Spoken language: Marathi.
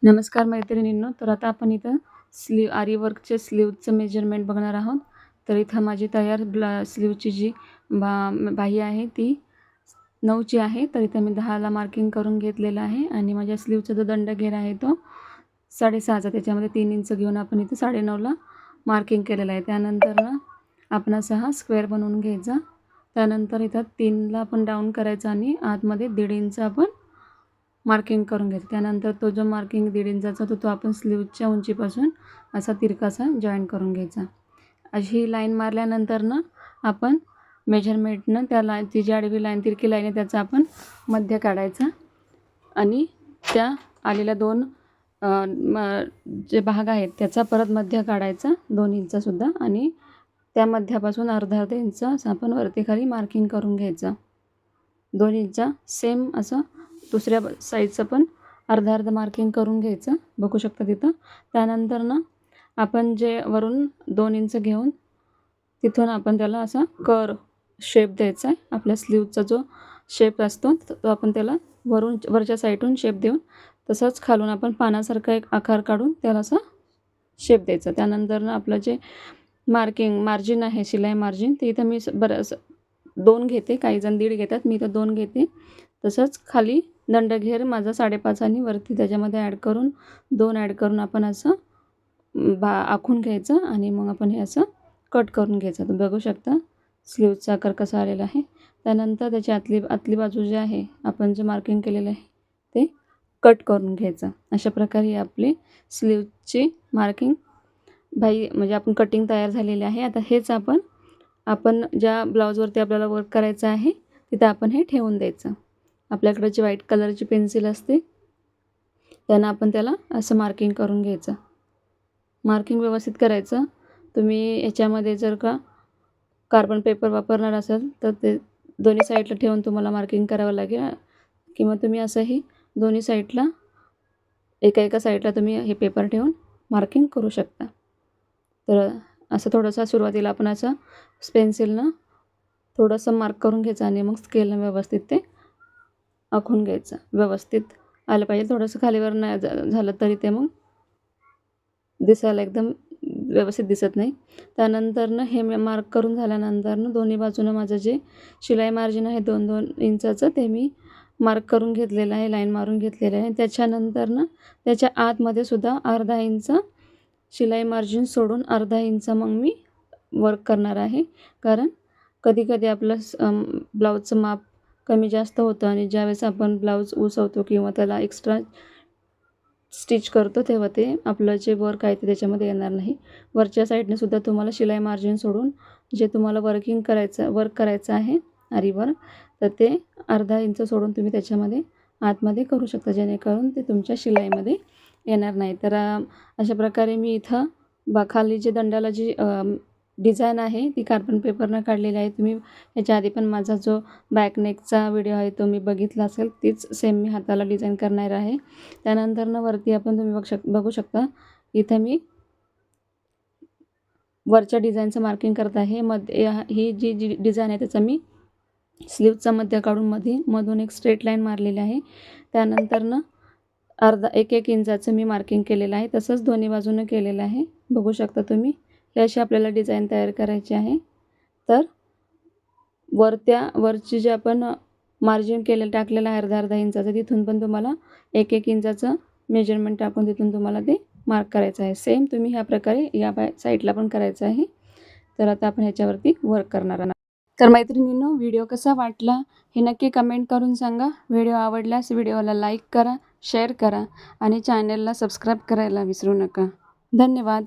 नमस्कार मैत्रिणींनो, तर आता आपण इथं आरी वर्कचे स्लीवचं मेजरमेंट बघणार आहोत. तर इथं माझी तयार स्लीवची जी बाही आहे ती 9ची आहे. तर इथं मी 10ला मार्किंग करून घेतलेलं आहे आणि माझ्या स्लीवचा जो दंडघेर आहे तो 6.5चा. त्याच्यामध्ये 3 इंच घेऊन आपण इथं 9.5ला मार्किंग केलेलं आहे. त्यानंतर ना आपण असा हा स्क्वेअर बनवून घ्यायचा. त्यानंतर इथं 3ला आपण डाऊन करायचा आणि आतमध्ये 1.5 इंच आपण मार्किंग करून घ्यायचं. त्यानंतर तो जो मार्किंग 1.5 इंचाचा तो आपण स्लीवच्या उंचीपासून असा तिरकासा जॉईन करून घ्यायचा. अशी ही लाईन मारल्यानंतर ना आपण मेजरमेंटनं त्या ती जी आडवी लाईन तिरकी लाईन आहे त्याचा आपण मध्य काढायचा आणि त्या आलेल्या दोन जे भाग आहेत त्याचा परत मध्य काढायचा 2 इंचसुद्धा आणि त्या मध्यापासून अर्धा इंच असं आपण वरती खाली मार्किंग करून घ्यायचं. 2 इंच सेम असं दुसऱ्या साईडचं पण अर्धा मार्किंग करून घ्यायचं. बघू शकता तिथं. त्यानंतर ना आपण जे वरून 2 इंच घेऊन तिथून आपण त्याला असा शेप द्यायचा आहे. आपल्या स्लीवचा जो शेप असतो तो आपण त्याला वरच्या साईडून शेप देऊन तसंच खालून आपण पानासारखा एक आकार काढून त्याला असा शेप द्यायचा. त्यानंतर ना आपलं जे मार्जिन आहे, शिलाई मार्जिन, ते इथं मी बरंच 2 घेते. काही जण 1.5 घेतात, मी इथं 2 घेते. तसंच खाली दंडघेर माझा 5.5 आणि वरती त्याच्यामध्ये ॲड करून आपण असं आखून घ्यायचं आणि मग आपण हे असं कट करून घ्यायचं. तर बघू शकता स्लीवचा आकार कसा आलेला आहे. त्यानंतर त्याची आतली बाजू जी आहे आपण जे मार्किंग केलेलं आहे ते कट करून घ्यायचं. अशा प्रकारे ही आपली स्लीवची मार्किंग म्हणजे आपण कटिंग तयार झालेली आहे. आता हेच आपण ज्या ब्लाऊजवरती आपल्याला वर्क करायचं आहे तिथं आपण हे ठेवून द्यायचं. आपल्याकडे जी व्हाईट कलरची पेन्सिल असते त्यानं आपण त्याला असं मार्किंग करून घ्यायचं. मार्किंग व्यवस्थित करायचं. तुम्ही याच्यामध्ये जर का कार्बन पेपर वापरणार असाल तर ते दोन्ही साईडला ठेवून तुम्हाला मार्किंग करावं लागेल किंवा तुम्ही असंही दोन्ही साईडला एका साईडला तुम्ही हे पेपर ठेवून मार्किंग करू शकता. तर असं थोडंसं सुरुवातीला आपण असं पेन्सिलनं थोडंसं मार्क करून घ्यायचं आणि मग स्केलनं व्यवस्थित ते आखून घ्यायचं. व्यवस्थित आलं पाहिजे. थोडंसं खालीवर नाही झालं तरी ते मग दिसायला एकदम व्यवस्थित दिसत नाही. त्यानंतरनं हे मार्क करून झाल्यानंतरनं दोन्ही बाजूनं माझं जे शिलाई मार्जिन आहे 2-2 इंचाचं ते मी मार्क करून घेतलेलं आहे, लाईन मारून घेतलेलं आहे. त्याच्यानंतरनं त्याच्या आतमध्ये सुद्धा अर्धा इंच शिलाई मार्जिन सोडून अर्धा इंच मग मी वर्क करणार आहे. कारण कधी-कधी आपलं ब्लाऊजचं माप कमी जास्त होतं आणि ज्यावेळेस आपण ब्लाऊज उसवतो किंवा त्याला एक्स्ट्रा स्टिच करतो तेव्हा ते आपलं जे वर्क आहे ते त्याच्यामध्ये येणार नाही. वरच्या साईडने सुद्धा तुम्हाला शिलाई मार्जिन सोडून जे तुम्हाला वर्क करायचं आहे आरीवर, तर ते अर्धा इंच सोडून तुम्ही त्याच्यामध्ये आतमध्ये करू शकता जेणेकरून ते तुमच्या शिलाईमध्ये येणार नाही. तर अशा प्रकारे मी इथं खाली जे दंडाला जी डिझाईन आहे ती कार्बन पेपरनं काढलेली आहे. तुम्ही ह्याच्या आधी पण माझा जो बॅक नेकचा व्हिडिओ आहे तो मी बघितला असेल. तीच सेम मी हाताला डिझाईन करणार आहे. त्यानंतरनं वरती आपण तुम्ही बघू शकता इथं मी वरच्या डिझाईनचं मार्किंग करत आहे. ही जी डिझाईन आहे त्याचा मी स्लीवचा मध्य काढून मधून एक स्ट्रेट लाईन मारलेली आहे. त्यानंतरनं एक इंचाचं मी मार्किंग केलेलं आहे. तसंच दोन्ही बाजूनं केलेलं आहे. बघू शकता तुम्ही. ही अशी आपल्याला डिझाईन तयार करायची आहे. तर वरची जे आपण मार्जिन टाकलेलं आहे अर्धा इंचाचं, तिथून पण तुम्हाला 1 इंचाचं मेजरमेंट टाकून तिथून तुम्हाला ते मार्क करायचं आहे. सेम तुम्ही ह्या प्रकारे या साईडला पण करायचं आहे. तर आता आपण ह्याच्यावरती वर्क करणार आहोत. तर मैत्रिणींनो, व्हिडिओ कसा वाटला हे नक्की कमेंट करून सांगा. व्हिडिओ आवडल्यास व्हिडिओला लाईक करा, शेअर करा आणि चॅनलला सबस्क्राईब करायला विसरू नका. धन्यवाद.